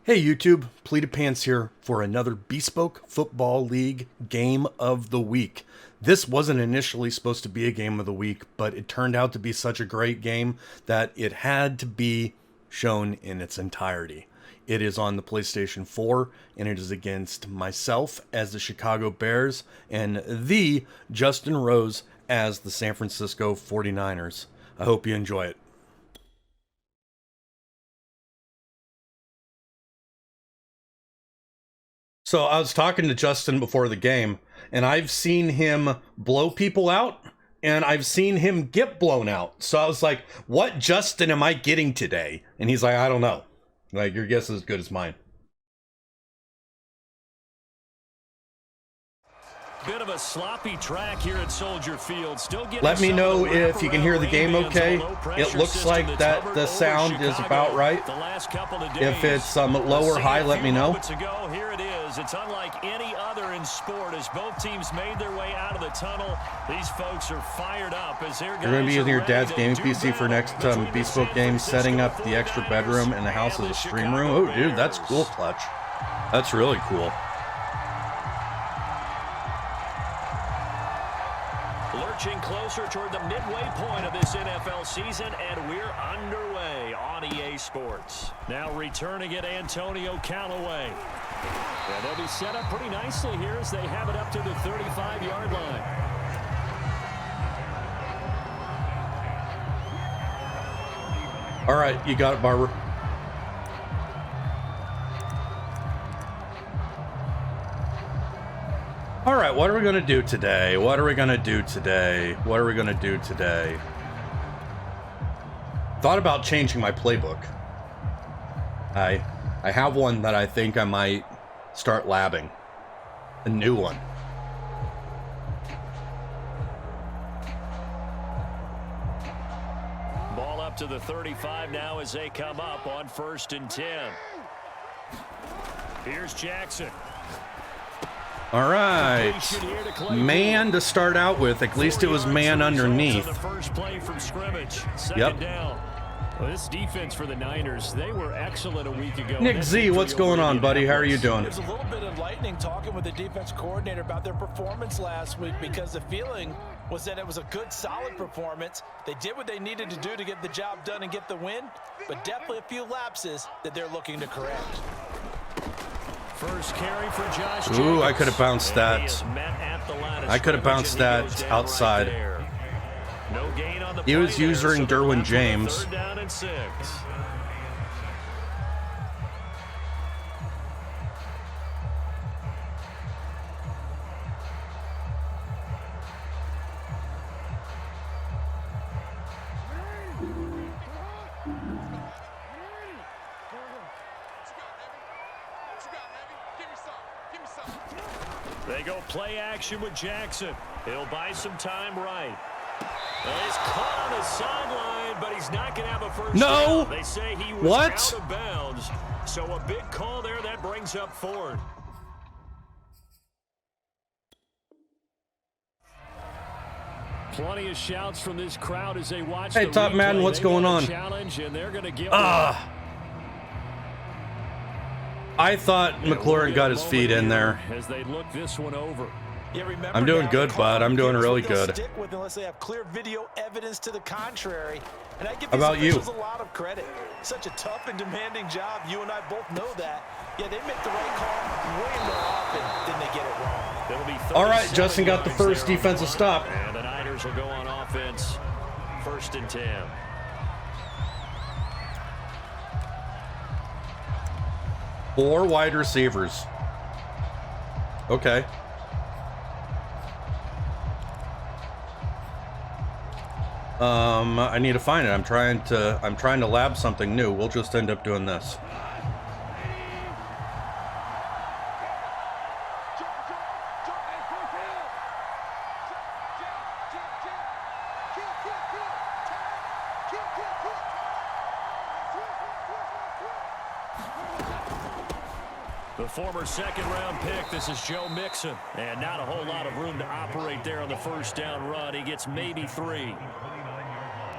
Hey YouTube, Pleated Pants here for another Bespoke Football League Game of the Week. This wasn't initially supposed to be a Game of the Week, but it turned out to be such a great game that it had to be shown in its entirety. It is on the PlayStation 4, and it is against myself as the Chicago Bears and the JustinRose as the San Francisco 49ers. I hope you enjoy it. So I was talking to Justin before the game, and I've seen him blow people out, and I've seen him get blown out. So I was like, what Justin am I getting today? And he's like, I don't know. Like, your guess is as good as mine. Bit of a sloppy track here at Soldier Field. Still getting. Let me know if you can hear the game okay. It looks like that the sound is about right. If it's low or high, let me know. Here it is. It's unlike any other in sport as both teams made their way out of the tunnel. These folks are fired up as they're going to be using your dad's gaming PC for next Bespoke game, setting up the extra bedroom in the house as a stream room. Oh, dude, that's cool, Clutch. That's really cool. Lurching closer toward the midway point of this NFL season, and we're underway on EA Sports. Now returning it, Antonio Callaway. And they'll be set up pretty nicely here as they have it up to the 35-yard line. All right, you got it, Barber. All right, what are we going to do today? What are we going to do today? What are we going to do today? Thought about changing my playbook. I have one that I think I might start labbing. A new one. Ball up to the 35 now as they come up on 1st and 10. Here's Jackson. All right, man to start out with. At least it was man underneath. Yep. Well, this defense for the Niners, they were excellent a week ago. Nick Z, what's going on, buddy? How are you doing? There's a little bit of lightning talking with the defense coordinator about their performance last week because the feeling was that it was a good, solid performance. They did what they needed to do to get the job done and get the win, but definitely a few lapses that they're looking to correct. First carry for Josh. Ooh, I could have bounced that. I could have bounced that outside. He was using Derwin James. Down and 6. They go play action with Jackson. He'll buy some time right. He's caught on the sideline, but he's not going to have a first down. They say he was out of bounds. So a big call there that brings up 4th. Plenty of shouts from this crowd as they watch. Hey, Top Madden, what's going on? Challenge, and they're going to give I thought McLaurin got his feet in there. As they look this one over. Yeah, I'm doing good, bud. I'm doing really good. Stick with unless they have clear video evidence to the contrary. And I give these officials a lot of credit. Such a tough and demanding job. You and I both know that. Yeah, they make the right call way more often than they get it wrong. All right, Justin got the first defensive stop. And the Niners will go on offense. 1st and 10. Four wide receivers. Okay. I need to find it. I'm trying to lab something new. We'll just end up doing this. The former 2nd-round pick, this is Joe Mixon. And not a whole lot of room to operate there on the first down run. He gets maybe 3.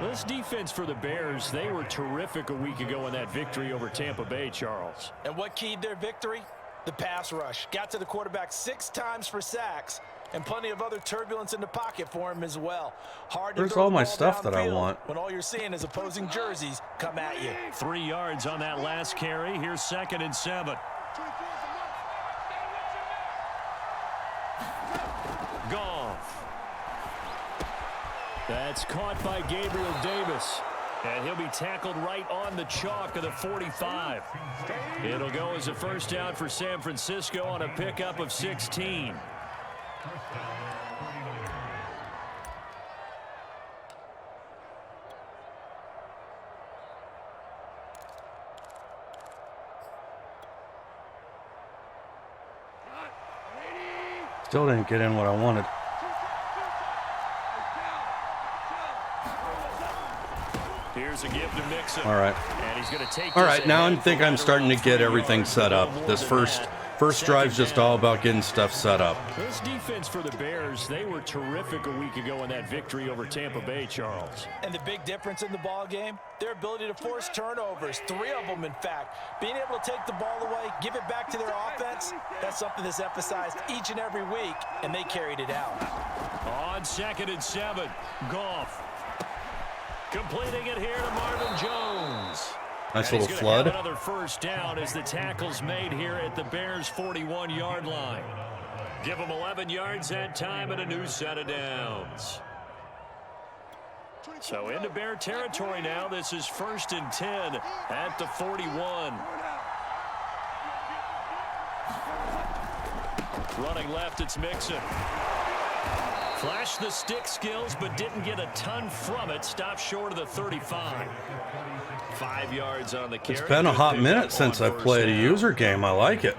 This defense for the Bears, they were terrific a week ago in that victory over Tampa Bay, Charles. And what keyed their victory? The pass rush. Got to the quarterback 6 times for sacks, and plenty of other turbulence in the pocket for him as well. Hard to Where's throw all the my ball stuff that I downfield want? when all you're seeing is opposing jerseys come at you. 3 yards on that last carry. Here's 2nd and 7. Goff. That's caught by Gabriel Davis. And he'll be tackled right on the chalk of the 45. It'll go as a first down for San Francisco on a pickup of 16. Still didn't get in what I wanted. Here's a give to Mixon. All right. And he's going to take All right, now I think I'm starting to get everything set up. This first drive's just all about getting stuff set up. This defense for the Bears, they were terrific a week ago in that victory over Tampa Bay, Charles. And the big difference in the ball game, their ability to force turnovers, 3 of them in fact. Being able to take the ball away, give it back to their offense, that's something that's emphasized each and every week, and they carried it out. On 2nd and 7, Goff. Completing it here to Marvin Jones. Nice And little he's flood. have another first down as the tackle's made here at the Bears' 41-yard line. Give them 11 yards that time and a new set of downs. So into Bear territory now. This is 1st and 10 at the 41. Running left, it's Mixon. Flashed the stick skills, but didn't get a ton from it. Stopped short of the 35. 5 yards on the carry. It's been a hot minute since I've played a user game. I like it.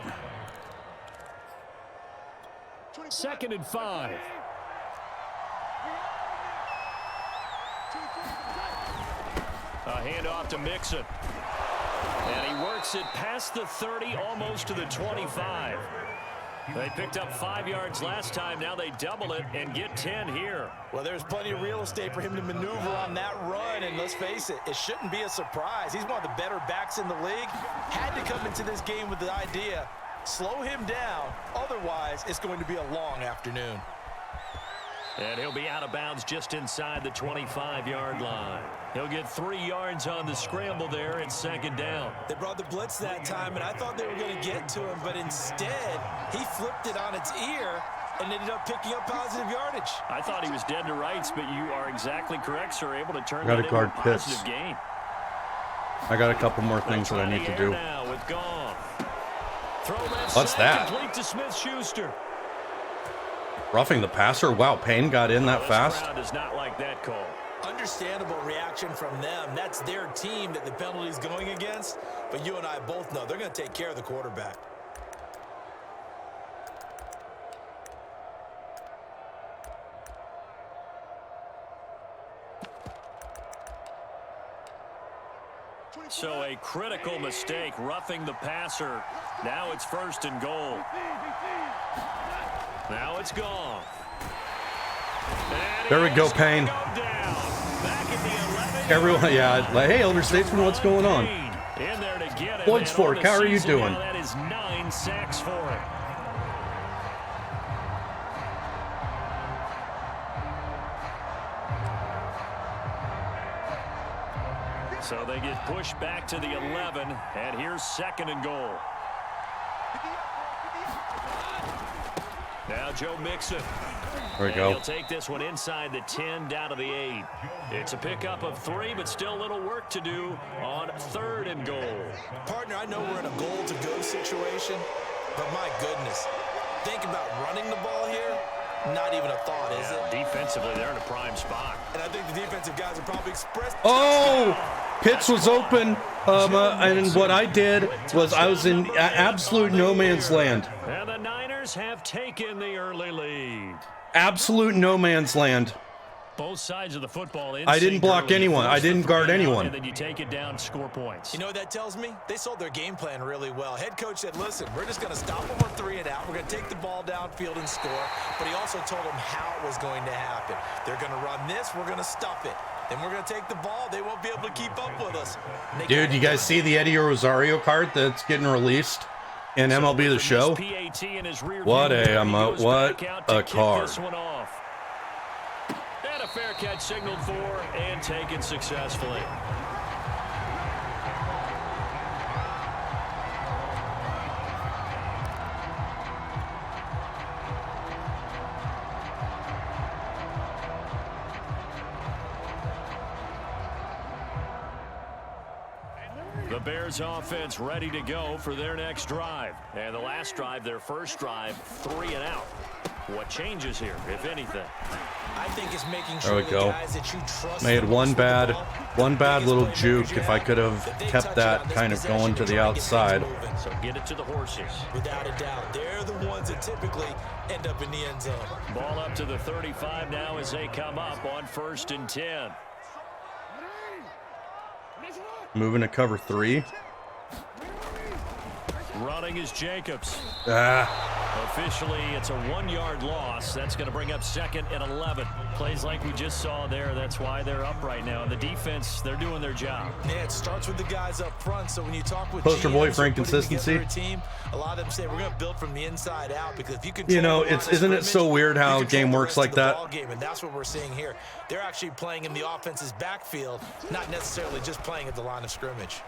2nd and 5. A handoff to Mixon. And he works it past the 30, almost to the 25. They picked up 5 yards last time. Now they double it and get 10 here. Well, there's plenty of real estate for him to maneuver on that run, and let's face it, it shouldn't be a surprise. He's one of the better backs in the league. Had to come into this game with the idea, slow him down, otherwise it's going to be a long afternoon. And he'll be out of bounds just inside the 25-yard line. He'll get 3 yards on the scramble there at 2nd down. They brought the blitz that time, and I thought they were going to get to him, but instead, he flipped it on its ear and ended up picking up positive yardage. I thought he was dead to rights, but you are exactly correct, sir. Able to turn Gotta that into guard a positive Pitts. gain. I got a couple more things that I need to do. Now with Goff. Throw left What's side, that? Complete to Smith-Schuster. Roughing the passer. Wow, Payne got in that This fast. crowd does not like that call. Understandable reaction from them. That's their team that the penalty's going against. But you and I both know they're going to take care of the quarterback. So a critical mistake, roughing the passer. Now it's 1st and goal. Now it's gone. There we go, Payne. Everyone, yeah, like, hey, Elder Statesman, what's going on? In there to get him. Bloodsport, how are you doing? That is 9 sacks for him. So they get pushed back to the 11, and here's 2nd and goal. Now Joe Mixon. There we And go. he'll take this one inside the 10, down to the 8. It's a pickup of 3, but still a little work to do on 3rd and goal. Partner, I know we're in a goal-to-go situation, but my goodness, think about running the ball here. Not even a thought, is it? Defensively, they're in a prime spot. And I think the defensive guys have probably expressed... Oh, Pitts was open, and what I did was I was in absolute no man's land. And the Niners have taken the early lead. Absolute no man's land. Both sides of the football. I didn't block anyone. I didn't guard anyone. And then you take it down, score points. You know what that tells me? They sold their game plan really well. Head coach said, listen, we're just going to stop them on 3 and out. We're going to take the ball downfield and score. But he also told them how it was going to happen. They're going to run this. We're going to stuff it. then we're going to take the ball. They won't be able to keep up with us. Dude, you guys see the Eddie Rosario card that's getting released in MLB The Show? What a card. And a fair catch signaled for and taken successfully. The Bears offense ready to go for their next drive. And the last drive, their first drive, 3 and out. What changes here, if anything? I think it's making sure the guys that you trust. Made one bad little juke. If I could have kept that kind of going to the outside. So get it to the horses. Without a doubt, they're the ones that typically end up in the end zone. Ball up to the 35 now as they come up on 1st and 10. Moving to cover 3. Running is Jacobs. Officially, it's a 1-yard loss. That's going to bring up 2nd and 11. Plays like we just saw there. That's why they're up right now. And the defense, they're doing their job. Yeah, it starts with the guys up front. So when you talk with Poster boy for inconsistency. Team, a lot of them say we're going to build from the inside out because if you can. Isn't it so weird how a game works like that? Game, and that's what we're seeing here. They're actually playing in the offense's backfield, not necessarily just playing at the line of scrimmage.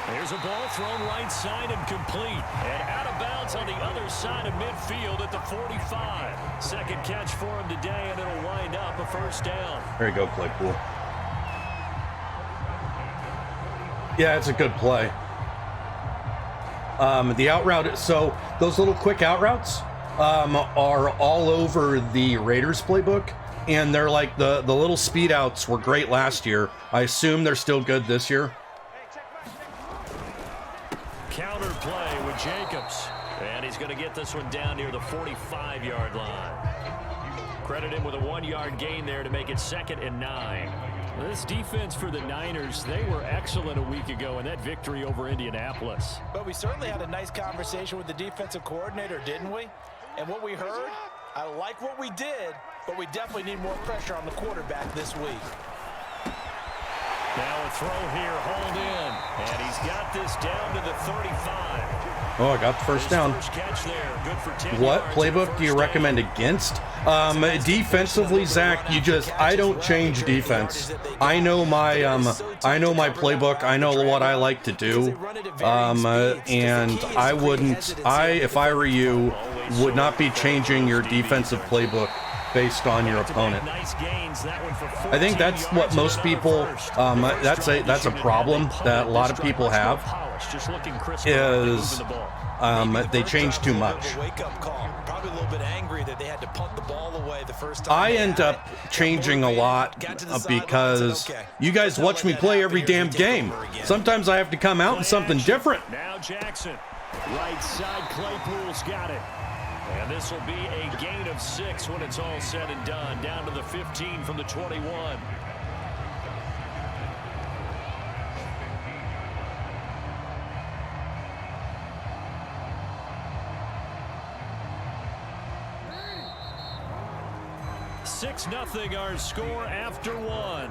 There's a ball thrown right side and complete. And out of bounds on the other side of midfield at the 45. Second catch for him today, and it'll wind up a 1st down. There you go, Claypool. Yeah, it's a good play. The out route, so those little quick out routes are all over the Raiders playbook. And they're like the little speed outs were great last year. I assume they're still good this year. Counter play with Jacobs. And he's going to get this one down near the 45-yard line. Credit him with a 1-yard gain there to make it 2nd and 9. This defense for the Niners, they were excellent a week ago in that victory over Indianapolis. But we certainly had a nice conversation with the defensive coordinator, didn't we? And what we heard, I like what we did, but we definitely need more pressure on the quarterback this week. Now a throw here, hold in, and he's got this down to the 35. Oh, I got the first down. First catch there, good for 10 What yards playbook do you recommend against? Defensively, Zach, I don't change defense. I know my playbook. I know what I like to do. And if I were you, would not be changing your defensive playbook based on your opponent. I think that's what most people, that's a problem that a lot of people have, is they change too much. I end up changing a lot because you guys watch me play every damn game. Sometimes I have to come out in something different. Now Jackson, right side, Claypool's got it. And this will be a gain of 6 when it's all said and done. Down to the 15 from the 21. $6-0 our score after 1.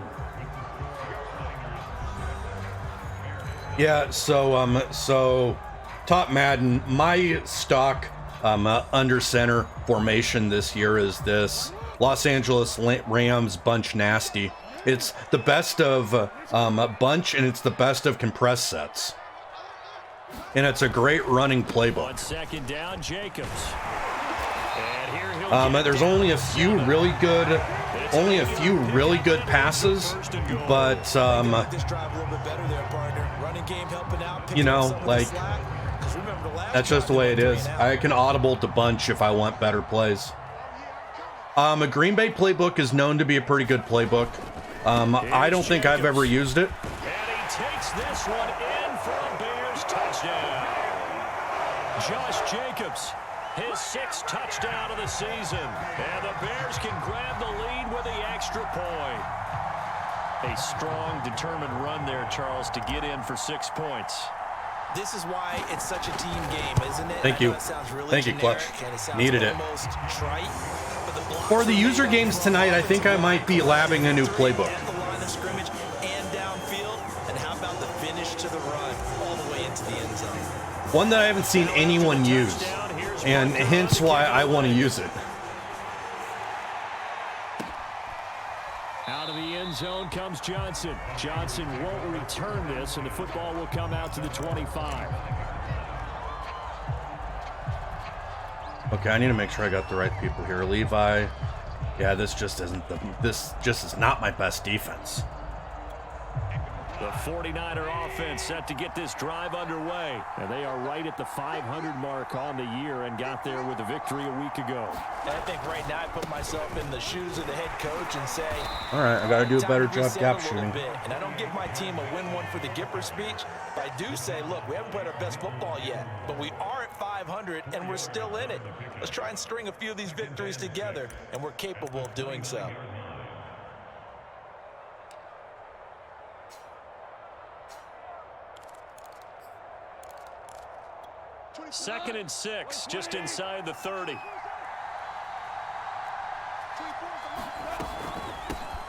Yeah, so top Madden, my stock under center formation this year is this Los Angeles Rams bunch nasty. It's the best of bunch, and it's the best of compressed sets. And it's a great running playbook. 1 second down, Jacobs. There's only a few really good passes, but that's just the way it is. I can audible to bunch if I want better plays. A Green Bay playbook is known to be a pretty good playbook. I don't think I've ever used it. And he takes this one in for a Bears touchdown. Josh Jacobs, his 6th touchdown of the season. And the Bears can grab the lead with the extra point. A strong, determined run there, Charles, to get in for 6 points. This is why it's such a team game, isn't it? Thank you. Really Thank you, Clutch. It Needed it. Trite, but the For the user games tonight, I think I might be labbing a new playbook. At the line of scrimmage and downfield. And how about the finish to the run all the way into the end zone? One that I haven't seen anyone use, and hence why I want to use it. Out of the end zone comes Johnson. Johnson won't return this, and the football will come out to the 25. Okay, I need to make sure I got the right people here. Levi. Yeah, this just is not my best defense. The 49er offense set to get this drive underway. And they are right at the 500 mark on the year and got there with a victory a week ago. And I think right now I put myself in the shoes of the head coach and say, all right, I got to do a better job gap shooting. And I don't give my team a win one for the Gipper speech, but I do say, look, we haven't played our best football yet, but we are at 500 and we're still in it. Let's try and string a few of these victories together, and we're capable of doing so. Second and 6, just inside the 30.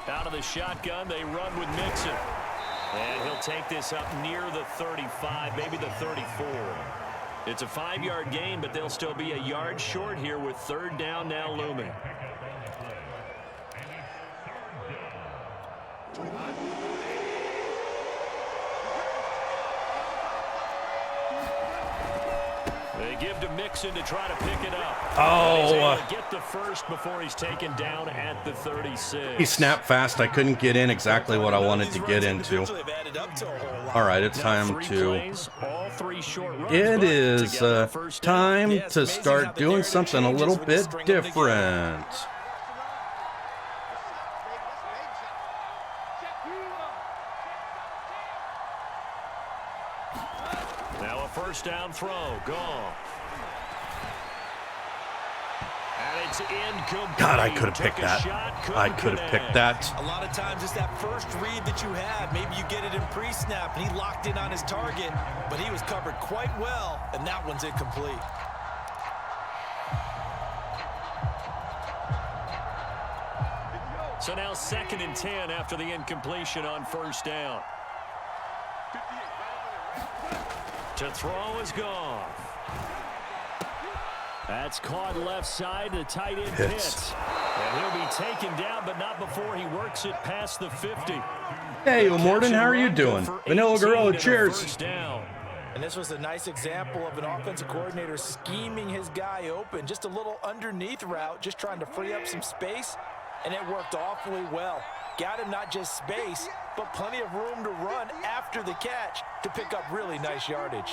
Out of the shotgun, they run with Mixon. And he'll take this up near the 35, maybe the 34. It's a 5-yard gain, but they'll still be a yard short here with third down now looming. They give to Mixon to try to pick it up. Oh, Get the first before he's taken down at the 36. He snapped fast. I couldn't get in exactly what I wanted to get into. All right, it's time to... It is time to start doing something a little bit different. Now a first down throw, gone. And it's incomplete. God, I could have picked that. I could have picked that. A lot of times it's that first read that you have. Maybe you get it in pre-snap, and he locked in on his target, but he was covered quite well, and that one's incomplete. So now 2nd and 10 after the incompletion on first down. To throw is gone. That's caught left side to tight end Pitts. And he'll be taken down, but not before he works it past the 50. Hey, Morton, how are you doing? Vanilla Gorilla, cheers. And this was a nice example of an offensive coordinator scheming his guy open. Just a little underneath route, just trying to free up some space, and it worked awfully well. Got him not just space, but plenty of room to run after the catch to pick up really nice yardage.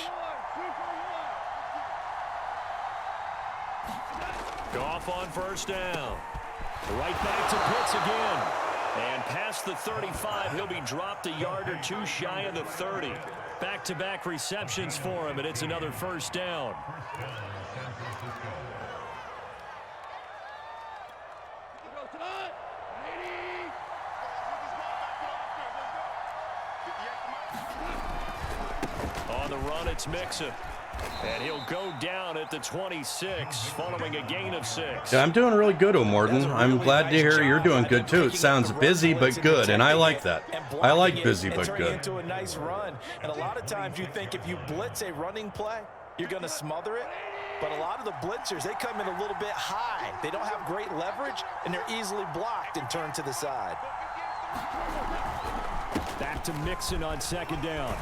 Goff on first down. Right back to Pitts again. And past the 35, he'll be dropped a yard or two shy of the 30. Back-to-back receptions for him, and it's another first down. On the run, it's Mixon. And he'll go down at the 26 following a gain of 6. Yeah, I'm doing really good, O'Morton. I'm glad to hear you're doing good, too. It sounds busy but good, and I like that. I like busy but good. Into a nice run. And a lot of times you think if you blitz a running play, you're going to smother it. But a lot of the blitzers, they come in a little bit high. They don't have great leverage, and they're easily blocked and turned to the side. Back to Mixon on second down.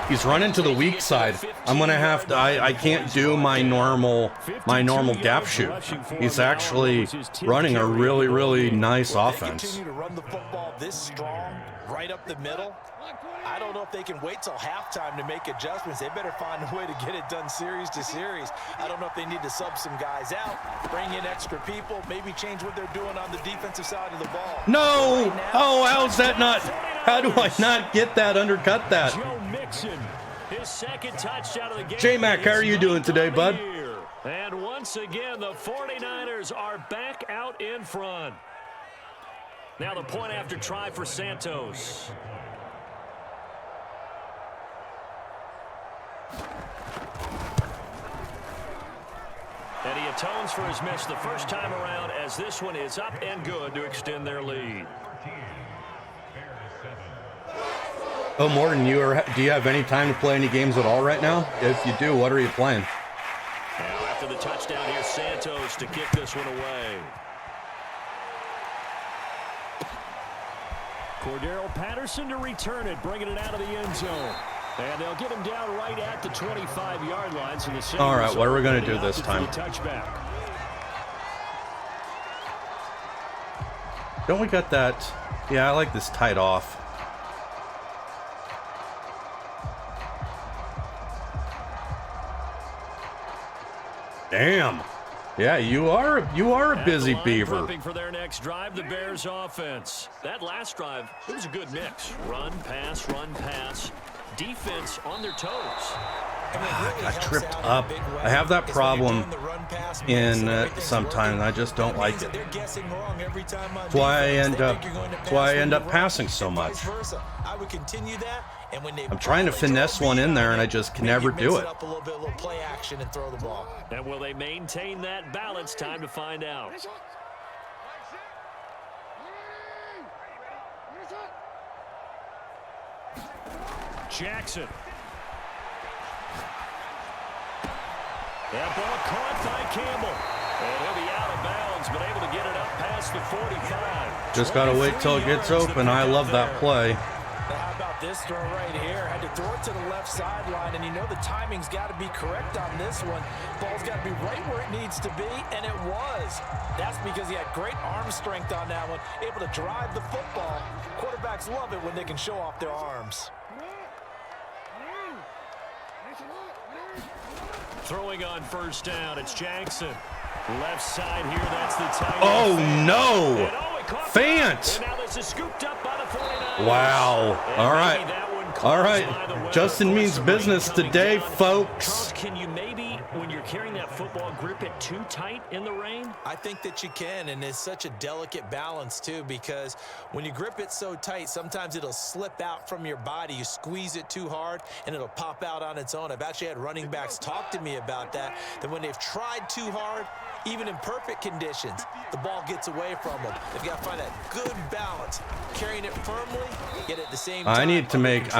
He's running to the weak side. I'm gonna have to. I can't do my normal gap shoot. He's actually running a really nice offense. Continue to run the football this strong, right up the middle. I don't know if they can wait till halftime to make adjustments. They better find a way to get it done series to series. I don't know if they need to sub some guys out, bring in extra people, maybe change what they're doing on the defensive side of the ball. No! Oh, how's that not? How do I not get that, undercut that? Joe Mixon, his second touchdown of the game. J-Mac, how are you doing today, bud? And once again, the 49ers are back out in front. Now the point after try for Santos. And he atones for his miss the first time around as this one is up and good to extend their lead. Oh, Morton, do you have any time to play any games at all right now? If you do, what are you playing? Now after the touchdown, here's Santos to kick this one away. Cordero Patterson to return it, bringing it out of the end zone. And they'll get him down right at the 25-yard line. So the all right, what are we going to do this time? Touchback. Don't we got that? Yeah, I like this tight off. Damn. Yeah, you are a busy beaver. For their next drive, the Bears offense. That last drive, it was a good mix. Run, pass, defense on their toes. I got tripped up. I have that problem in sometimes. I just don't like it. That's why I end up passing so much. I'm trying to finesse one in there, and I just can never do it. And will they maintain that balance? Time to find out. Jackson. That ball caught by Campbell. And he'll be out of bounds, but able to get it up past the 45. Just got to wait till it gets open. I love that play. How about this throw right here? Had to throw it to the left sideline, and you know the timing's got to be correct on this one. Ball's got to be right where it needs to be, and it was. That's because he had great arm strength on that one, able to drive the football. Quarterbacks love it when they can show off their arms. Throwing on first down, it's Jackson. Left side here, that's the tight end. Oh, no. Fant. And now this is scooped up by the 49ers. Wow. All right. All right. Justin means business today, folks. Can you maybe, when you're carrying that football, grip it too tight in the rain? I think that you can, and it's such a delicate balance, too, because when you grip it so tight, sometimes it'll slip out from your body. You squeeze it too hard, and it'll pop out on its own. I've actually had running backs talk to me about that when they've tried too hard, even in perfect conditions, the ball gets away from them. They've got to find that good balance, carrying it firmly, yet at the same time.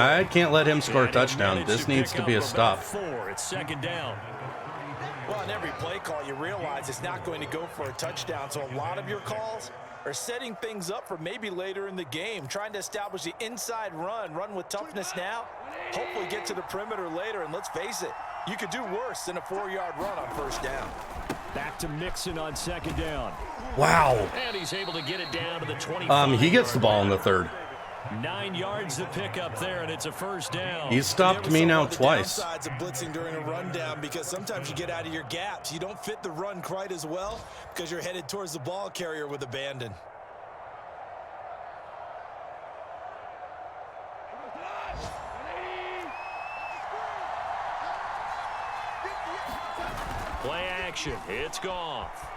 I can't let him score a touchdown. This needs to be a stop. It's second down. Well, in every play call, you realize it's not going to go for a touchdown, so a lot of your calls are setting things up for maybe later in the game, trying to establish the inside run with toughness now, hopefully get to the perimeter later, and let's face it, you could do worse than a 4-yard run on first down. Back to Mixon on second down. Wow. And he's able to get it down to the 25. He gets the ball in the third. 9 yards to pick up there, and it's a first down. He's stopped me now twice. Downsides of blitzing during a rundown, because sometimes you get out of your gaps. You don't fit the run quite as well because you're headed towards the ball carrier with abandon. Play action. It's Goff.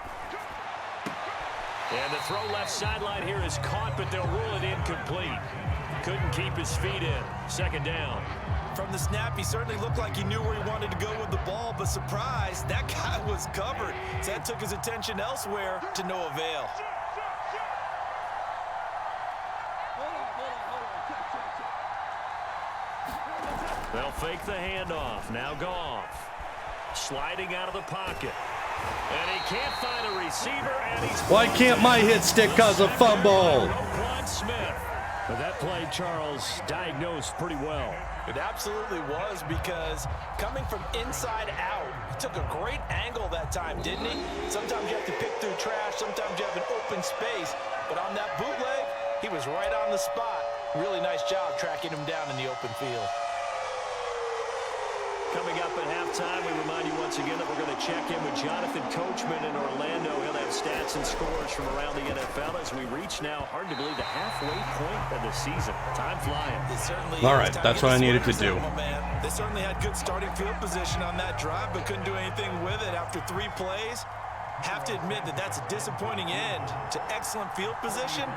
And the throw left sideline here is caught, but they'll rule it incomplete. Couldn't keep his feet in. Second down. From the snap, he certainly looked like he knew where he wanted to go with the ball, but surprise, that guy was covered. So that took his attention elsewhere to no avail. They'll fake the handoff. Now Goff. Sliding out of the pocket. And he can't find a receiver, and he's... Why can't my hit stick cause a fumble? Smith. But that play, Charles, diagnosed pretty well. It absolutely was, because coming from inside out, he took a great angle that time, didn't he? Sometimes you have to pick through trash. Sometimes you have an open space. But on that bootleg, he was right on the spot. Really nice job tracking him down in the open field. Coming up at halftime, we remind you once again that we're going to check in with Jonathan Coachman in Orlando. He'll have stats and scores from around the NFL as we reach now, hard to believe, the halfway point of the season. Time flying. All right, that's what I needed to do. They certainly had good starting field position on that drive, but couldn't do anything with it after 3 plays. Have to admit that that's a disappointing end to excellent field position.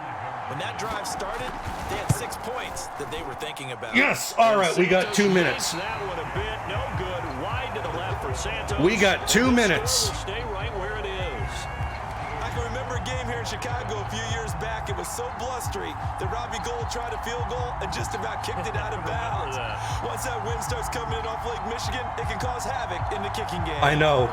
When that drive started, they had 6 points that they were thinking about. Yes. All right. We got 2 minutes. That one a bit no good. Wide to the left for Santos. We got 2 minutes. Stay right where it is. I can remember a game here in Chicago a few years back. It was so blustery that Robbie Gould tried a field goal and just about kicked it out of bounds. Once that wind starts coming in off Lake Michigan, it can cause havoc in the kicking game. I know.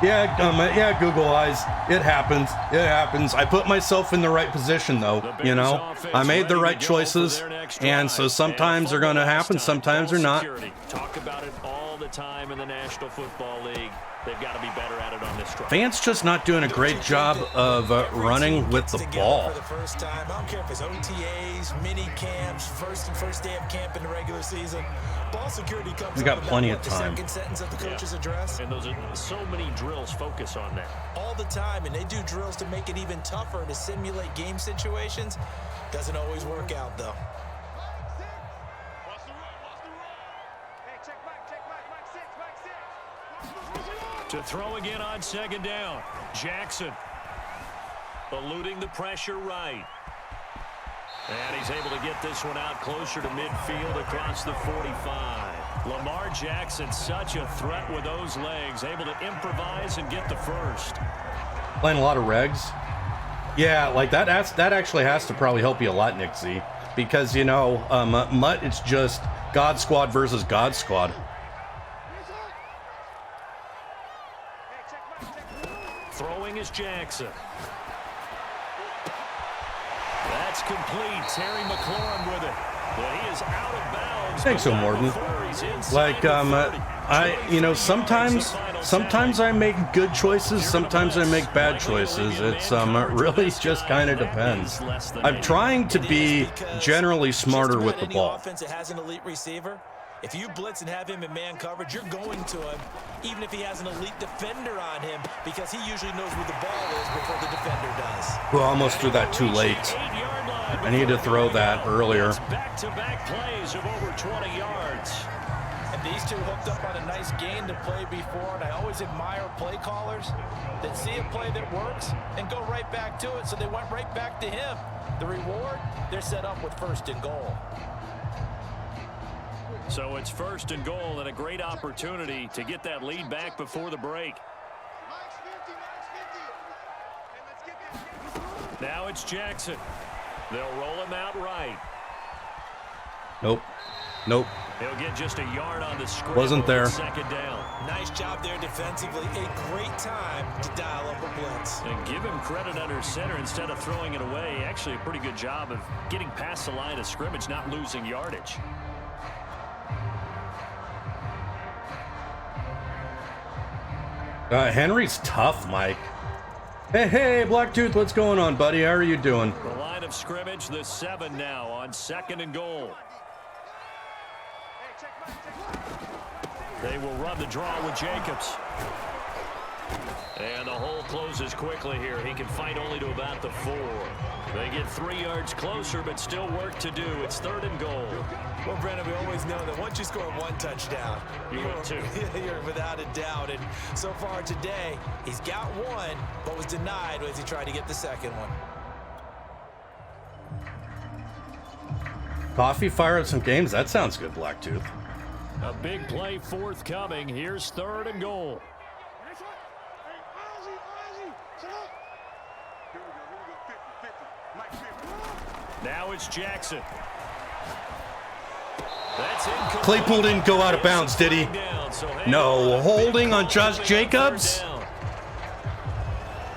Yeah, Google eyes. It happens. It happens. I put myself in the right position, though. You know, I made the right choices, and so sometimes they're going to happen, sometimes they're not. Talk about it all the time in the National Football League. They've got to be better at it on this drive. Vance just not doing a great job of running with the ball. For the first time. I don't care if it's OTAs, mini camps, first day of camp in the regular season. Ball security comes. We got plenty of time. The second sentence of the coach's address. And those are so many drills focus on that. All the time, and they do drills to make it even tougher to simulate game situations. Doesn't always work out, though. To throw again on second down. Jackson eluding the pressure right. And he's able to get this one out closer to midfield across the 45. Lamar Jackson, such a threat with those legs, able to improvise and get the first. Playing a lot of regs. Yeah, like that actually has to probably help you a lot, Nick Z. Because, you know, Mutt, it's just God Squad versus God Squad. Throwing is Jackson. That's complete. Terry McLaurin with it. Well, he is out of bounds. Thanks, so Morton. Like, sometimes I make good choices, sometimes I make bad choices. It's really just kind of depends. I'm trying to be generally smarter with the ball. Offense that has an elite receiver. If you blitz and have him in man coverage, you're going to him, even if he has an elite defender on him, because he usually knows where the ball is before the defender does. Well, almost threw that too late. I need to throw that earlier. Back-to-back plays of over 20 yards. And these two hooked up on a nice gain to play before, and I always admire play callers that see a play that works and go right back to it, so they went right back to him. The reward, they're set up with 1st and goal. So it's 1st and goal and a great opportunity to get that lead back before the break. Now it's Jackson. They'll roll him out right. Nope. He'll get just a yard on the screen. Wasn't there. Second down. Nice job there defensively. A great time to dial up a blitz. And give him credit under center instead of throwing it away. Actually, a pretty good job of getting past the line of scrimmage, not losing yardage. Henry's tough, Mike. Hey, Blacktooth, what's going on, buddy? How are you doing? The line of scrimmage, the 7 now on 2nd and goal. They will run the draw with Jacobs. And the hole closes quickly here. He can fight only to about the 4. They get 3 yards closer, but still work to do. It's 3rd and goal. Well, Brandon, we always know that once you score 1 touchdown, You win 2. You're without a doubt. And so far today, He's got 1, but was denied as he tried to get the second one. Coffee, fire up some games. That sounds good, Blacktooth. A big play forthcoming. Here's 3rd and goal. Now it's Jackson. That's incomplete. Claypool didn't go out of bounds, did he? No, holding on Josh Jacobs.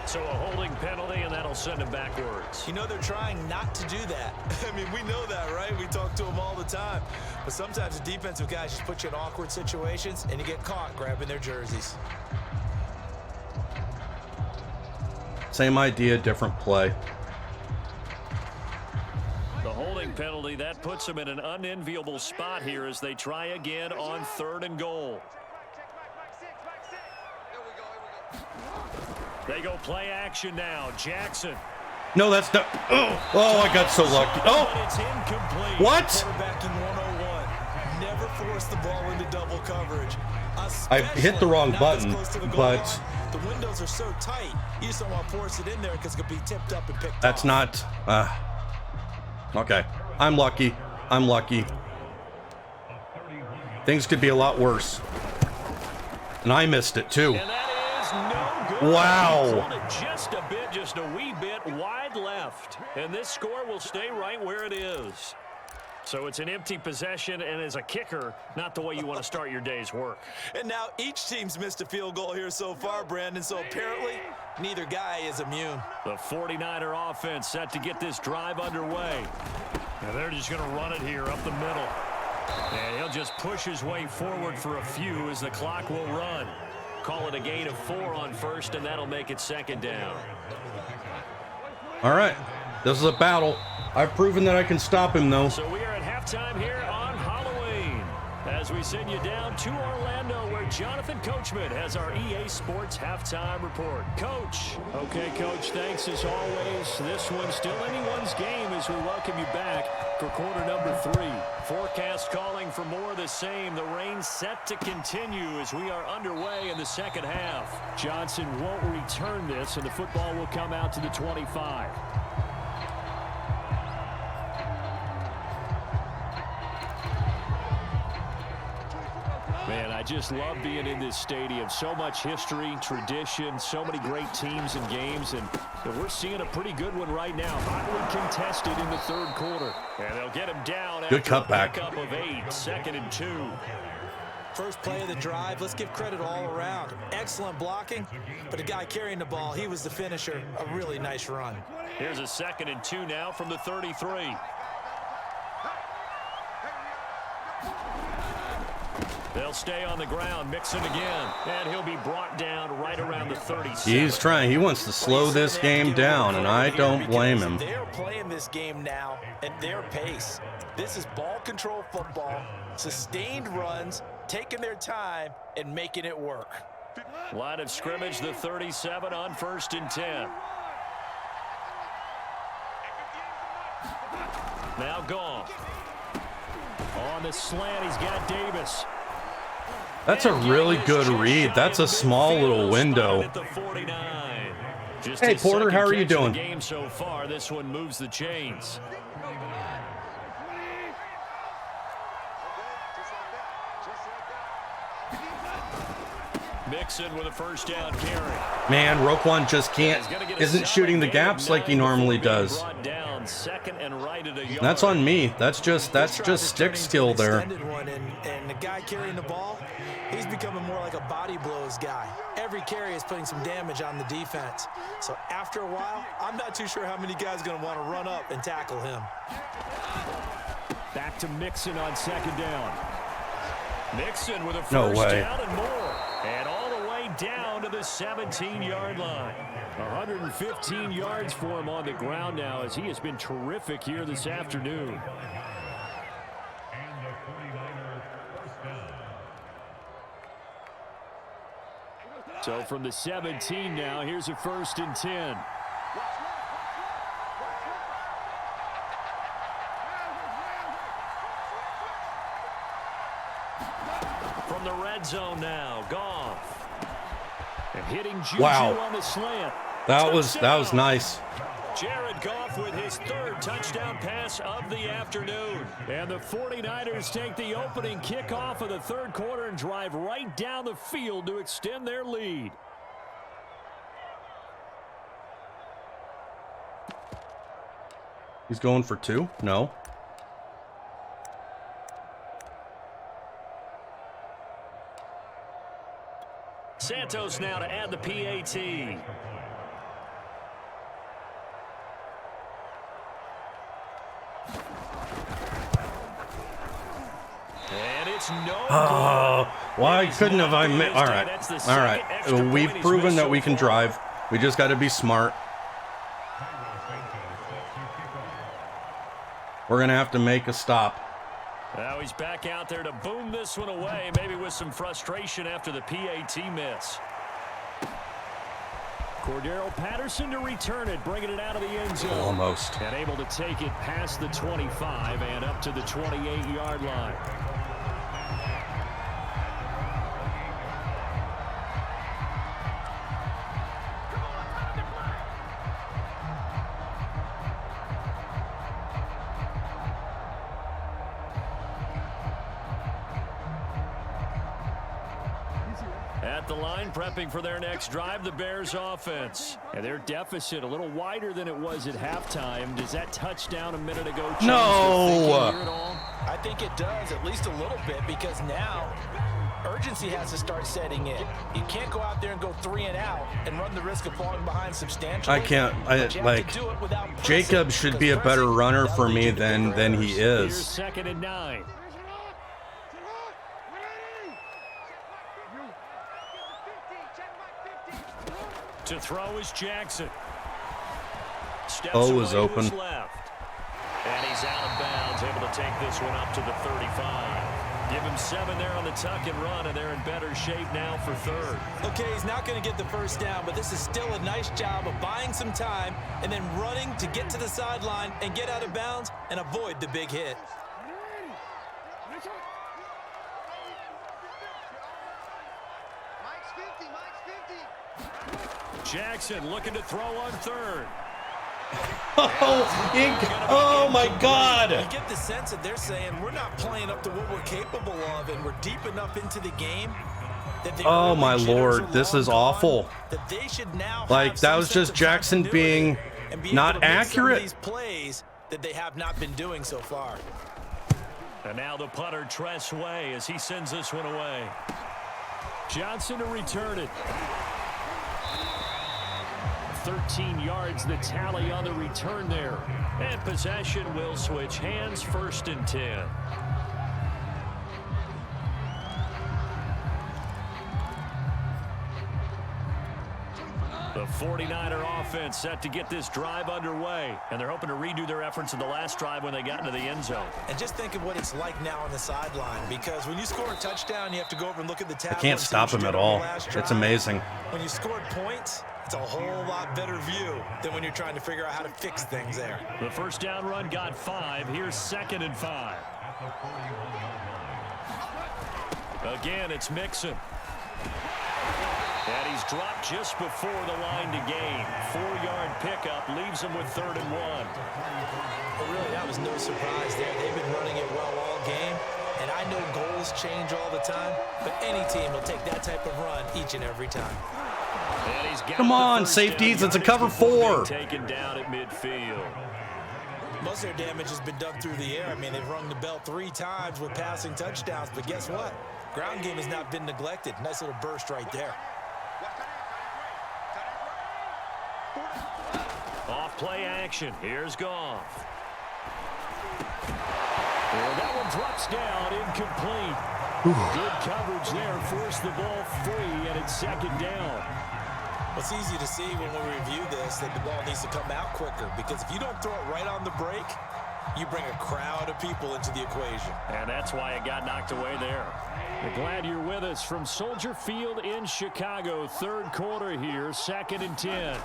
So a holding penalty, and that'll send him backwards. You know they're trying not to do that. I mean, we know that, right? We talk to them all the time. But sometimes the defensive guys just put you in awkward situations, and you get caught grabbing their jerseys. Same idea, different play. The holding penalty, that puts them in an unenviable spot here as they try again on 3rd and goal. They go play action now. Jackson. No, that's not. Oh, I got so lucky. Oh, But it's incomplete. what? Quarterbacking 101. Never force the ball into double coverage. I hit the wrong button, but the windows are so tight, you just don't want to force it in there because it could be tipped up and picked that's off. not. Okay, I'm lucky. I'm lucky. Things could be a lot worse. And I missed it too. And that is no good. Wow. Just a bit, just a wee bit wide left. And this score will stay right where it is. So it's an empty possession, and as a kicker, not the way you want to start your day's work. And now each team's missed a field goal here so far, Brandon, so apparently neither guy is immune. The 49er offense set to get this drive underway. Now they're just going to run it here up the middle. And he'll just push his way forward for a few as the clock will run. Call it a gain of 4 on first, and that'll make it second down. All right, this is a battle. I've proven that I can stop him, though. So we are at halftime here on Halloween as we send you down to Orlando, where Jonathan Coachman has our EA Sports halftime report. Coach. Okay, Coach, thanks as always. This one's still anyone's game as we welcome you back for quarter number 3. Forecast calling for more of the same. The rain set to continue as we are underway in the second half. Johnson won't return this, and the football will come out to the 25. Man, I just love being in this stadium. So much history, tradition, so many great teams and games, and we're seeing a pretty good one right now. Hotly contested in the third quarter. And they'll get him down Good after a cutback. pickup of 8, 2nd and 2. First play of the drive, let's give credit all around. Excellent blocking, but the guy carrying the ball, he was the finisher. A really nice run. Here's a 2nd and 2 now from the 33. They'll stay on the ground, Mixon again, and he'll be brought down right around the 37. He's trying. He wants to slow this game down, and I don't blame him. They're playing this game now at their pace. This is ball control football, sustained runs, taking their time and making it work. Line of scrimmage, the 37 on 1st and 10. Now Goff. On the slant, he's got Davis. That's a really good read. That's a small little window. Hey, Porter, how are you doing? Game so far, this one moves the chains. Mixon with a first down carry. Man, Roquan just isn't shooting the gaps like he normally does. That's on me. That's just stick skill there. And the guy carrying the ball, he's becoming more like a body blows guy. Every carry is putting some damage on the defense. So after a while, I'm not too sure how many guys are going to want to run up and tackle him. Back to Mixon on 2nd down. Mixon with a first No way. down and more. And all the way down to the 17-yard line. 115 yards for him on the ground now as he has been terrific here this afternoon. So from the 17 now, here's a 1st and 10. From the red zone now, Goff. And hitting Juju on the slant. That was nice. Jared Goff with his 3rd touchdown pass of the afternoon. And the 49ers take the opening kickoff of the 3rd quarter and drive right down the field to extend their lead. He's going for 2? No. Santos now to add the PAT. And it's no. Why couldn't have I made? All right. We've proven that we can drive. We just got to be smart. We're gonna have to make a stop. Now he's back out there to boom this one away, maybe with some frustration after the PAT miss. Cordero Patterson to return it, bringing it out of the end zone. Almost. And able to take it past the 25 and up to the 28-yard line. at the line, prepping for their next drive, the Bears offense. And their deficit a little wider than it was at halftime. Does that touchdown a minute ago change the thinking here at all? I think it does, at least a little bit, because now urgency has to start setting in. You can't go out there and go 3 and out and run the risk of falling behind substantially. Jacob should be a better runner for me than he is. Here's 2nd and 9. To throw is Jackson. O is open. Left. And he's out of bounds, able to take this one up to the 35. Give him 7 there on the tuck and run, and they're in better shape now for 3rd. Okay, he's not going to get the first down, but this is still a nice job of buying some time and then running to get to the sideline and get out of bounds and avoid the big hit. Jackson looking to throw on 3rd. Oh my God! You get the sense that they're saying we're not playing up to what we're capable of, and we're deep enough into the game that they oh my Lord, this is awful. That they should now like that was just Jackson being not accurate. These plays that they have not been doing so far. And now the punter Tress Way as he sends this one away. Johnson to return it. 13 yards, the tally on the return there. And possession will switch hands, 1st and 10. The 49er offense set to get this drive underway. And they're hoping to redo their efforts in the last drive when they got into the end zone. And just think of what it's like now on the sideline. Because when you score a touchdown, you have to go over and look at the tablet. I can't stop him at all. It's amazing. When you scored points, it's a whole lot better view than when you're trying to figure out how to fix things there. The first down run got 5. Here's 2nd and 5. Again, it's Mixon. And he's dropped just before the line to gain. 4-yard pickup leaves him with 3rd and 1. Well, really, that was no surprise there. They've been running it well all game. And I know goals change all the time, but any team will take that type of run each and every time. Come on, safeties. It's a cover 4. Taken down at midfield. Most of their damage has been done through the air. I mean, they've rung the bell 3 times with passing touchdowns, but guess what? Ground game has not been neglected. Nice little burst right there. Off play action. Here's Goff. Well, that one drops down, incomplete. Good coverage there. Forced the ball free, and it's 2nd down. It's easy to see when we review this that the ball needs to come out quicker, because if you don't throw it right on the break, you bring a crowd of people into the equation. And that's why it got knocked away there. We're glad you're with us from Soldier Field in Chicago. 3rd quarter here, 2nd and 10.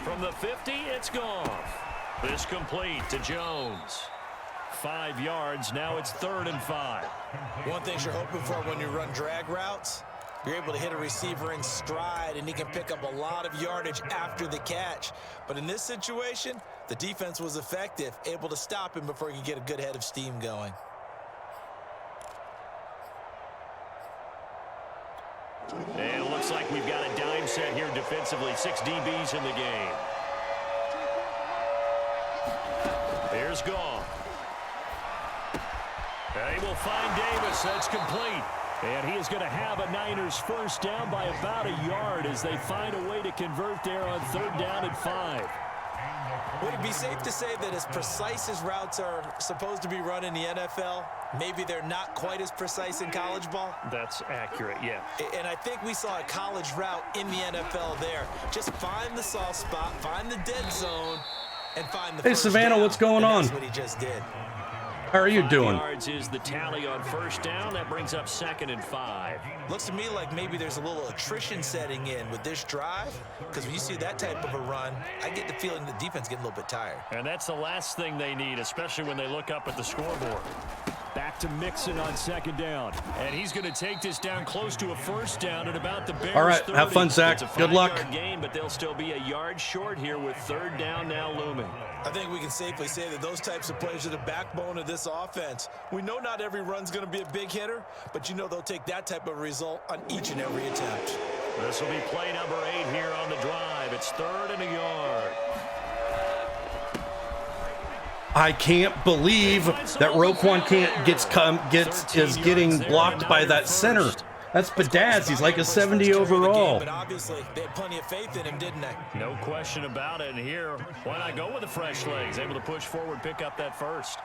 From the 50, it's Goff. This complete to Jones. 5 yards, now it's 3rd and 5. One thing you're hoping for when you run drag routes, you're able to hit a receiver in stride, and he can pick up a lot of yardage after the catch. But in this situation, the defense was effective, able to stop him before he could get a good head of steam going. And it looks like we've got a dime set here defensively. 6 DBs in the game. Here's Goff. They will find Davis. That's complete. And he is going to have a Niners first down by about a yard as they find a way to convert there on 3rd down and 5. Would it be safe to say that as precise as routes are supposed to be run in the NFL, maybe they're not quite as precise in college ball? That's accurate, yeah. And I think we saw a college route in the NFL there. Just find the soft spot, find the dead zone, and find the first Savannah, down. What's going on? That's what he just did. How are you 5 doing? yards is the tally on first down. That brings up 2nd and 5. Looks to me like maybe there's a little attrition setting in with this drive, because when you see that type of a run, I get the feeling the defense getting a little bit tired. And that's the last thing they need, especially when they look up at the scoreboard. Back to Mixon on second down. And he's going to take this down close to a first down at about the Bears' All right, 30. have fun, Zach. It's a Good luck. 5-yard gain, but they'll still be a yard short here with third down now looming. I think we can safely say that those types of plays are the backbone of this offense. We know not every run's going to be a big hitter, but you know they'll take that type of result on each and every attempt. This will be play number 8 here on the drive. It's 3rd and a yard. I can't believe that Roquan is getting blocked by that center. That's Badaz. He's like a 70 overall. But obviously, they had plenty of faith in him, didn't they? No question about it. And here, why not go with the fresh legs? Able to push forward, pick up that first.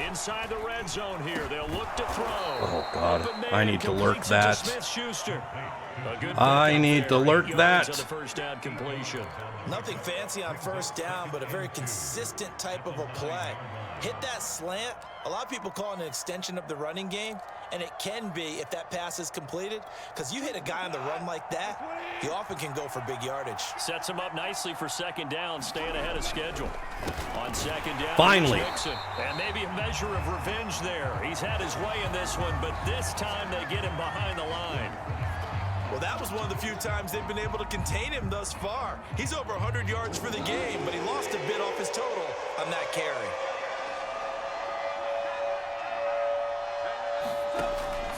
Inside the red zone here, they'll look to throw. Oh, God. I need to lurk that. I need to lurk that. The first down completion. Nothing fancy on first down, but a very consistent type of a play. Hit that slant. A lot of people call it an extension of the running game, and it can be if that pass is completed, because you hit a guy on the run like that, you often can go for big yardage. Sets him up nicely for second down, staying ahead of schedule. On second down, finally. And maybe a measure of revenge there. He's had his way in this one, but this time they get him behind the line. Well, that was one of the few times they've been able to contain him thus far. He's over 100 yards for the game, but he lost a bit off his total on that carry.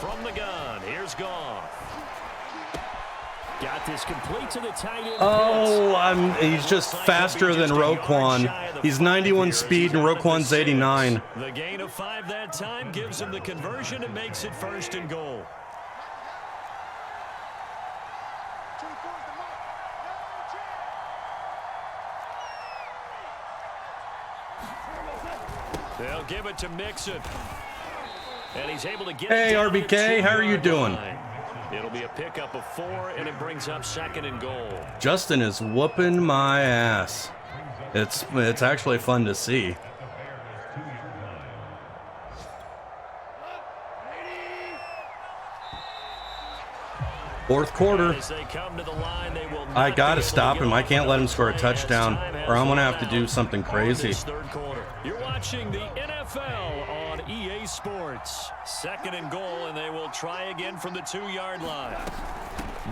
From the gun, here's Goff. Got this complete to the tight end. Oh, he's just faster than Roquan. He's 91 speed and Roquan's 89. The gain of 5 that time gives him the conversion and makes it 1st and goal. They'll give it to Mixon. And he's able to get Hey, it down RBK, how are you doing? line. It'll be a pickup of 4, and it brings up 2nd and goal. Justin is whooping my ass. It's actually fun to see. Fourth quarter. As they come to the line, they will I not got be to able stop get him. I off can't the let him score a play as touchdown, time has or I'm going to have to run do out something on crazy. this third quarter. You're watching the NFL on EA Sports. 2nd and goal, and they will try again from the 2-yard line.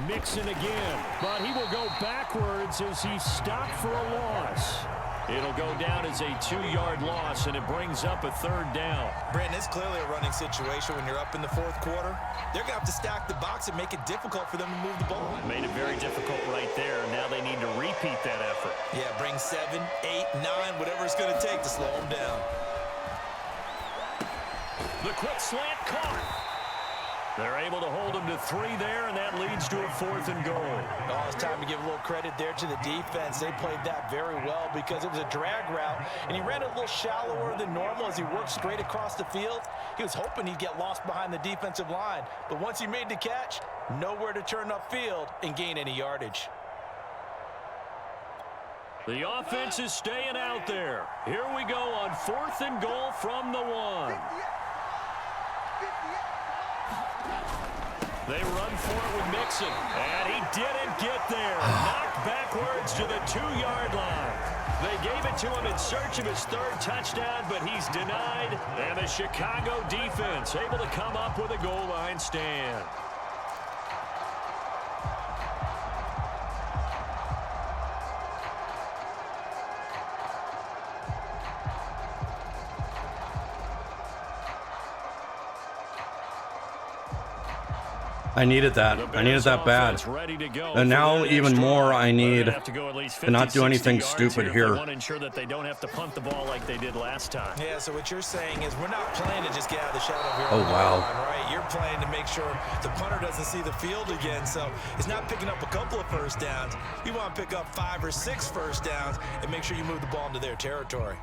Mixon again, but he will go backwards as he's stopped for a loss. It'll go down as a 2-yard loss, and it brings up a 3rd down. Brandon, it's clearly a running situation when you're up in the 4th quarter. They're going to have to stack the box and make it difficult for them to move the ball. Made it very difficult right there. Now they need to repeat that effort. Yeah, bring 7, 8, 9, whatever it's going to take to slow them down. The quick slant caught. They're able to hold him to 3 there, and that leads to a 4th and goal. Oh, it's time to give a little credit there to the defense. They played that very well because it was a drag route, and he ran a little shallower than normal as he worked straight across the field. He was hoping he'd get lost behind the defensive line, but once he made the catch, nowhere to turn upfield and gain any yardage. The offense is staying out there. Here we go on 4th and goal from the 1. They run for it with Mixon, and he didn't get there. Knocked backwards to the 2-yard line. They gave it to him in search of his 3rd touchdown, but he's denied. And the Chicago defense able to come up with a goal line stand. I needed that. I needed that bad. And now even more I need to not do anything stupid here. Want to ensure that they don't have to punt the ball like they did last time. Yeah, so what you're saying is we're not playing to just get out of the shadow of your Oh, own wow. line, right? You're playing to make sure the punter doesn't see the field again. So it's not picking up a couple of first downs. You want to pick up 5 or 6 first downs and make sure you move the ball into their territory.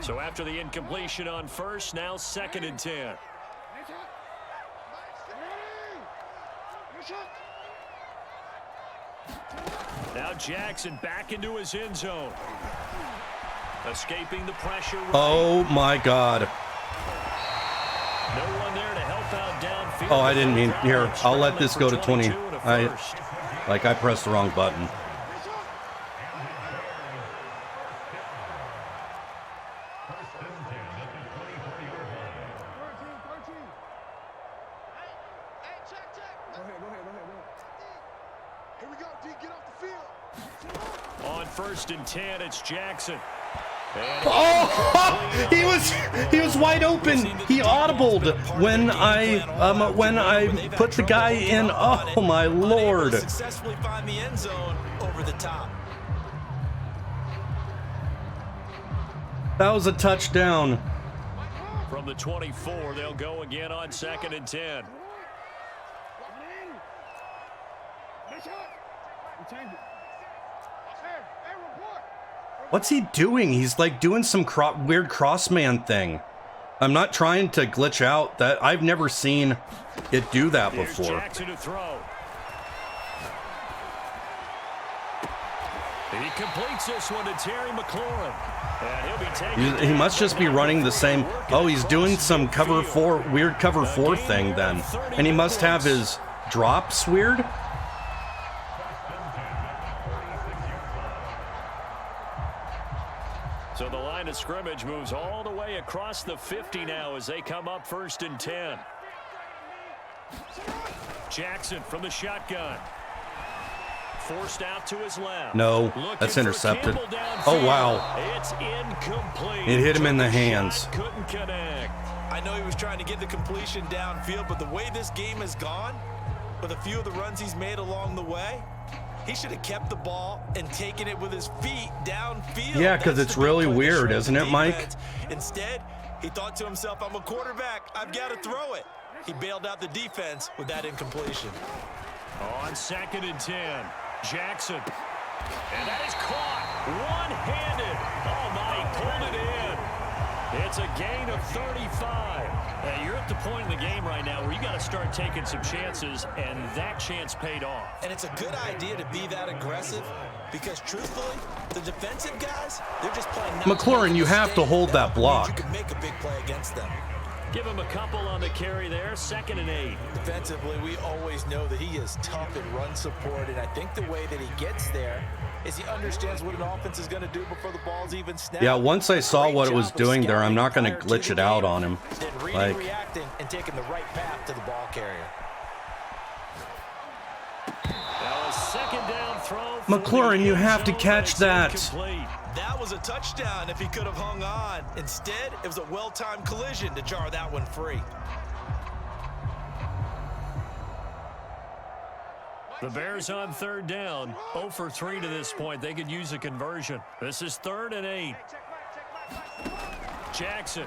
So after the incompletion on 1st, now 2nd and 10. Now Jackson back into his end zone. Escaping the pressure. Right. Oh, my God. No one there to help out downfield. Oh, I didn't mean. Here, I'll let this go to 20. I pressed the wrong button. On 1st and 10, it's Jackson. Oh, he was wide open. He audibled when I put the guy in. Oh my Lord! Successfully find the end zone over the top. That was a touchdown. From the 24, they'll go again on 2nd and 10. What's he doing? He's like doing some weird crossman thing. I'm not trying to glitch out. That I've never seen it do that before. Here's Jackson to throw. He completes this one to Terry McLaurin. And he'll be taking He must just be running the same. Oh, he's doing some weird cover four thing then. And he must have his drops weird. So the line of scrimmage moves all the way across the 50 now as they come up 1st and 10. Jackson from the shotgun. Forced out to his left. No, that's intercepted. Oh, wow. It's incomplete. It hit him in the hands. Couldn't connect. I know he was trying to get the completion downfield, but the way this game has gone, with a few of the runs he's made along the way, he should have kept the ball and taken it with his feet downfield. Yeah, because it's really weird, isn't it, Mike? Instead, he thought to himself, I'm a quarterback. I've got to throw it. He bailed out the defense with that incompletion. On 2nd and 10, Jackson. And that is caught one-handed. Oh, my, he pulled it in. It's a gain of 35. You're at the point in the game right now where you got to start taking some chances, and that chance paid off. And it's a good idea to be that aggressive because, truthfully, the defensive guys, they're just playing. McLaurin, you have to hold that block. You can make a big play against them. Give him a couple on the carry there. 2nd and 8. Defensively, we always know that he is tough in run support, and I think the way that he gets there is he understands what an offense is going to do before the ball's even snapped. Yeah, once I saw what it was doing there, I'm not going to glitch it out on him. Like reacting and taking the right path to the ball carrier. Now a 2nd down throw. McLaurin, you have to catch that. That was a touchdown if he could have hung on. Instead, it was a well-timed collision to jar that one free. The Bears on 3rd down. 0 for 3 to this point. They could use a conversion. This is 3rd and 8. Jackson.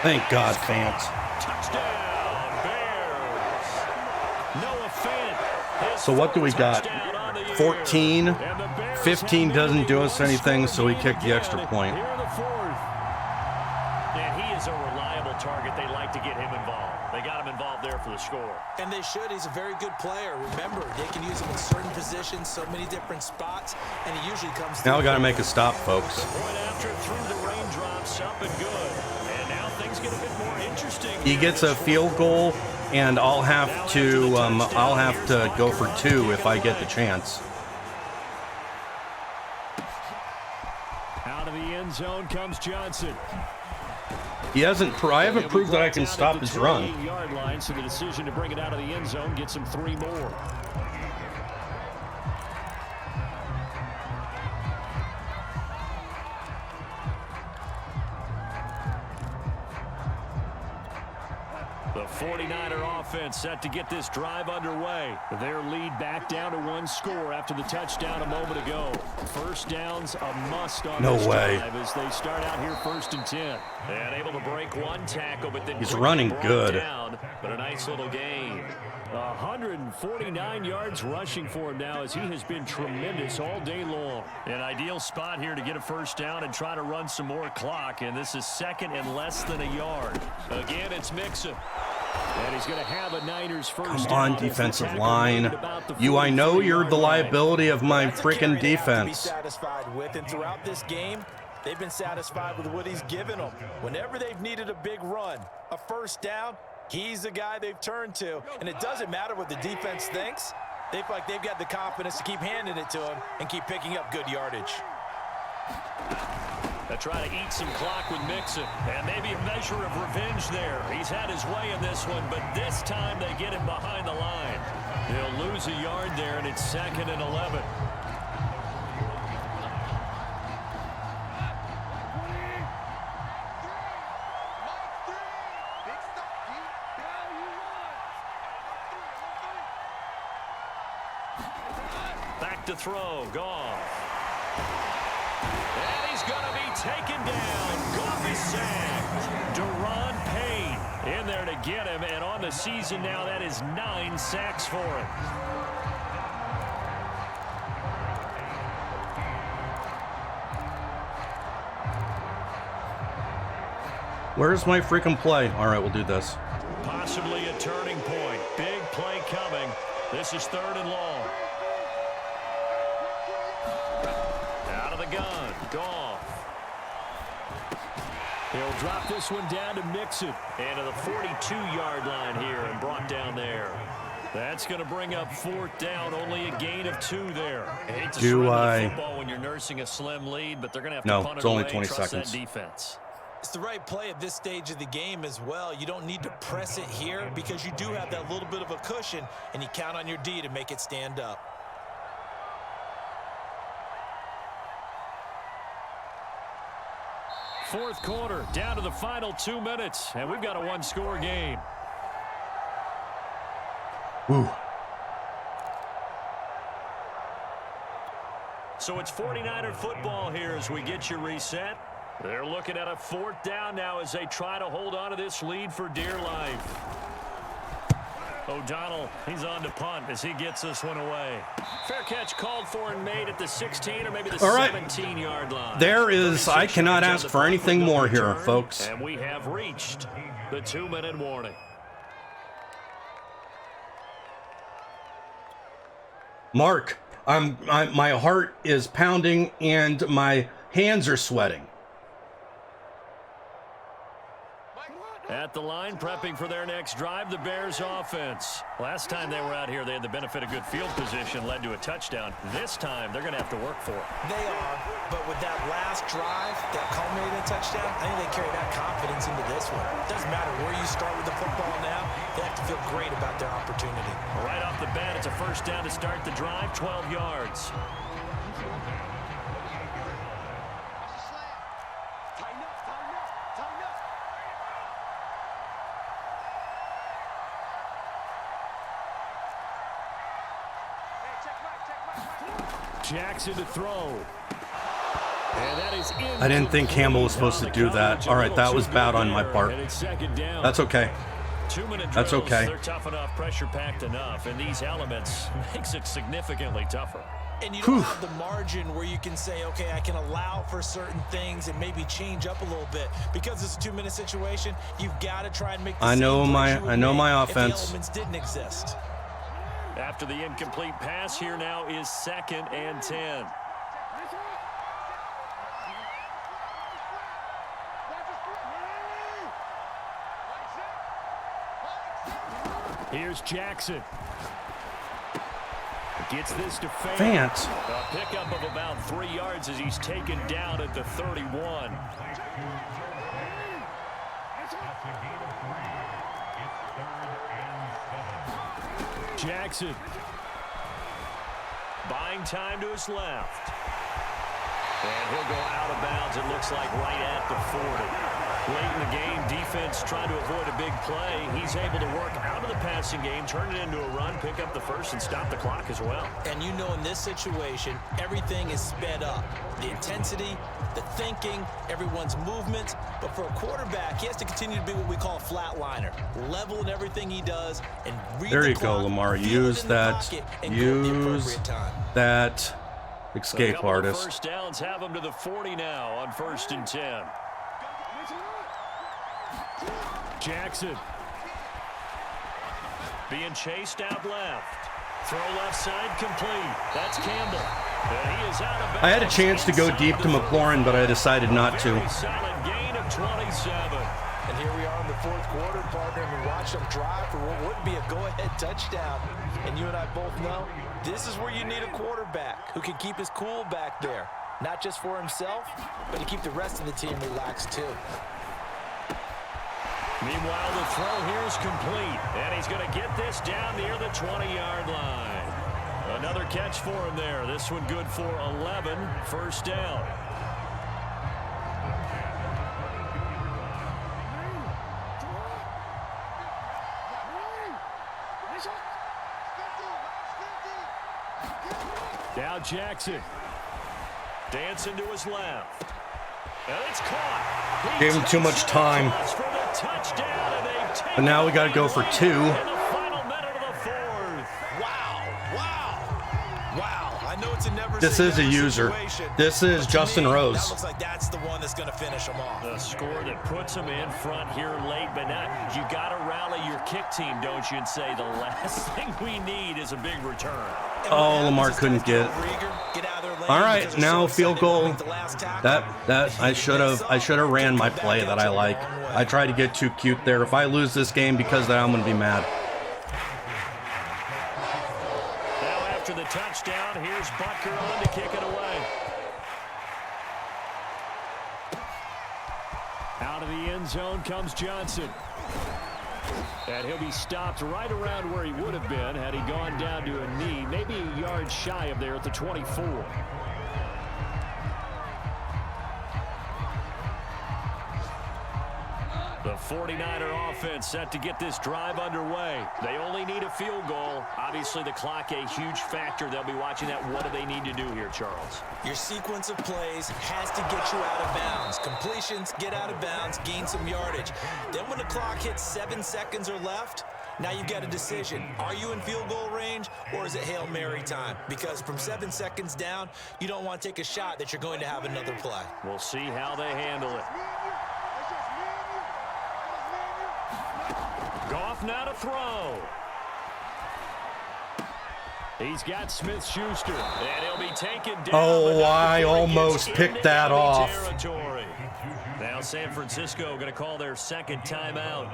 Thank God, fans. Touchdown, Bears. Noah Fant. So what do we got? 14. 15 doesn't do us anything, so we kick the extra point. Here in the 4th. And he is a reliable target. They like to get him involved. They got him involved there for the score. And they should. He's a very good player. Remember, they can use him in certain positions, so many different spots, and he usually comes through. Now we got to make a stop, folks. Point after through the raindrops, up and good. And now things get a bit more interesting. He gets a field goal, and I'll have to go for 2 if I get the chance. Out of the end zone comes Johnson. He hasn't. I haven't proved that I can stop his run. 28-yard line, so the decision to bring it out of the end zone gets him 3 more. The 49er offense set to get this drive underway. Their lead back down to 1 score after the touchdown a moment ago. First down's a must on this drive as they start out here 1st and 10. And able to break 1 tackle, but then he's running good. Down, but a nice little gain. 149 yards rushing for him now as he has been tremendous all day long. An ideal spot here to get a first down and try to run some more clock, and this is 2nd and less than a yard. Again, it's Mixon. And he's going to have a Niners first. Come on, defensive line. I know you're the liability of my freaking defense. To be satisfied with, and throughout this game, they've been satisfied with what he's given them. Whenever they've needed a big run, a first down, he's the guy they've turned to. And it doesn't matter what the defense thinks. They feel like they've got the confidence to keep handing it to him and keep picking up good yardage. They try to eat some clock with Mixon, and maybe a measure of revenge there. He's had his way in this one, but this time they get him behind the line. They'll lose a yard there, and it's 2nd and 11. Back to throw, Goff. And he's going to be taken down. Goff is sacked. Deron Payne in there to get him, and on the season now, that is 9 sacks for him. Where's my freaking play? All right, we'll do this. Possibly a turning point. Big play coming. This is 3rd and long. Out of the gun. Goff. He'll drop this one down to Mixon. And to the 42-yard line here and brought down there. That's going to bring up 4th down. Only a gain of 2 there. I hate to surrender the football when you're nursing a slim lead, but they're going to have to punt it away. No, it's only 20 seconds. That defense. It's the right play at this stage of the game as well. You don't need to press it here because you do have that little bit of a cushion, and you count on your D to make it stand up. Fourth quarter, down to the final 2 minutes, and we've got a one-score game. Woo. So it's 49er football here as we get you reset. They're looking at a 4th down now as they try to hold on to this lead for dear life. O'Donnell, he's on to punt as he gets this one away. Fair catch called for and made at the 16 or maybe the 17-yard line. There is, I cannot ask for anything more here, folks. And we have reached the 2-minute warning. Mark, my heart is pounding and my hands are sweating. At the line, prepping for their next drive, the Bears offense. Last time they were out here, they had the benefit of good field position, led to a touchdown. This time, they're going to have to work for it. They are, but with that last drive that culminated in a touchdown, I think they carry that confidence into this one. It doesn't matter where you start with the football now. They have to feel great about their opportunity. Right off the bat, it's a first down to start the drive, 12 yards. Jackson to throw. And that is I didn't think Campbell was supposed to do that. All right, that was bad on my part. That's okay. 2-minute That's drills, okay. They're tough enough, pressure-packed enough, and these elements makes it significantly tougher. And you don't have the margin where you can say, okay, I can allow for certain things and maybe change up a little bit. Because it's a 2-minute situation, you've got to try and make the I know my if the offense. elements didn't exist. After the incomplete pass, here now is 2nd and 10. Here's Jackson. Gets this to Fant. A pickup of about 3 yards as he's taken down at the 31. Jackson. Buying time to his left. And he'll go out of bounds, it looks like right at the 40. Late in the game, defense trying to avoid a big play. He's able to work out of the passing game, turn it into a run, pick up the first, and stop the clock as well. And you know in this situation, everything is sped up. The intensity, the thinking, everyone's movement. But for a quarterback, he has to continue to be what we call a flatliner. Level in everything he does and read There the you clock, go, Lamar. feel Use it in the that. pocket, and go at the Use appropriate time. that escape artist. First downs have him to the 40 now on 1st and 10. Jackson. being chased out left. Throw left side complete. That's Campbell. And he is out of bounds. I had a chance to go deep to McLaurin, but I decided not to. Very solid gain of 27. And here we are in the fourth quarter, partner, and we watch them drive for what would be a go-ahead touchdown. And you and I both know this is where you need a quarterback who can keep his cool back there. Not just for himself, but to keep the rest of the team relaxed too. Meanwhile, the throw here is complete. And he's going to get this down near the 20-yard line. Another catch for him there. This one good for 11. First down. Now Jackson. Dancing to his left. And it's caught. Gave him too much time. But now we got to go for 2. Wow. I know it's a never This is a user. This is JustinRose. That looks like that's the one that's going to finish him off. The score that puts him in front here late, but now you got to rally your kick team, don't you, and say the last thing we need is a big return. Oh, Lamar couldn't get. All right, now field goal. That I should have ran my play that I like. I tried to get too cute there. If I lose this game because of that, I'm gonna be mad. Now after the touchdown, here's Butker on to kick it away. Out of the end zone comes Johnson. And he'll be stopped right around where he would have been had he gone down to a knee, maybe a yard shy of there at the 24. The 49er offense set to get this drive underway. They only need a field goal. Obviously, the clock a huge factor. They'll be watching that. What do they need to do here, Charles? Your sequence of plays has to get you out of bounds. Completions, get out of bounds, gain some yardage. Then when the clock hits 7 seconds or left, now you've got a decision. Are you in field goal range, or is it Hail Mary time? Because from 7 seconds down, you don't want to take a shot that you're going to have another play. We'll see how they handle it. Goff now to throw. He's got Smith-Schuster, and he'll be taken down. Oh, I almost picked that off. Territory. Now San Francisco going to call their second timeout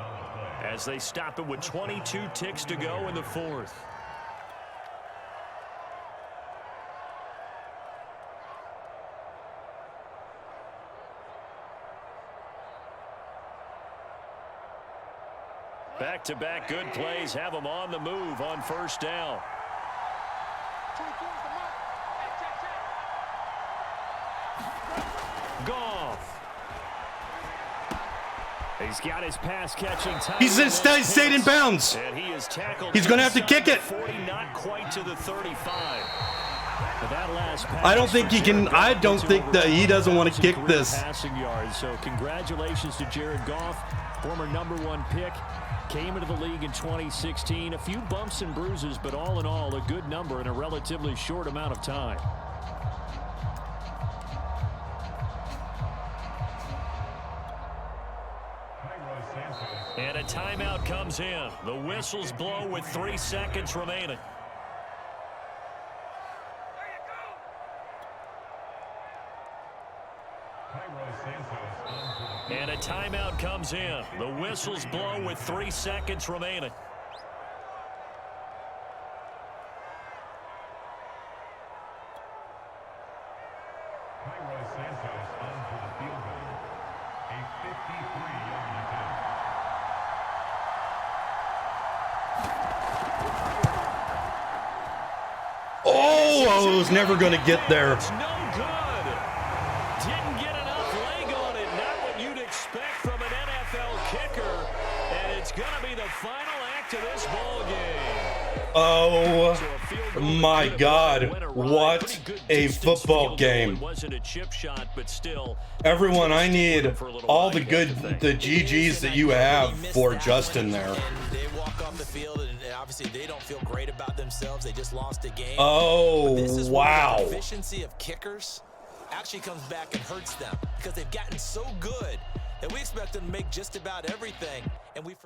as they stop it with 22 ticks to go in the fourth. Back-to-back good plays have them on the move on first down. Goff. He's got his pass catching time. He's stayed in bounds. And he is tackled. He's going to have to kick it. 40, not quite to the 35. That last pass I don't think he can. I don't think that he doesn't want to kick this. Passing yards. So congratulations to Jared Goff, former #1 pick. Came into the league in 2016. A few bumps and bruises, but all in all, a good number in a relatively short amount of time. And a timeout comes in. The whistles blow with 3 seconds remaining. And a timeout comes in. The whistles blow with 3 seconds remaining. Oh, I was never going to get there. It's no good. Didn't get enough leg on it. Not what you'd expect from an NFL kicker. And it's going to be the final act of this ball game. Oh, my God. What a football game. Wasn't a chip shot, but still. Everyone, I need all the GGs that you have for Justin there. They walk off the field, and obviously they don't feel great about themselves. They just lost a game. Oh, wow. The efficiency of kickers actually comes back and hurts them because they've gotten so good that we expect them to make just about everything, and we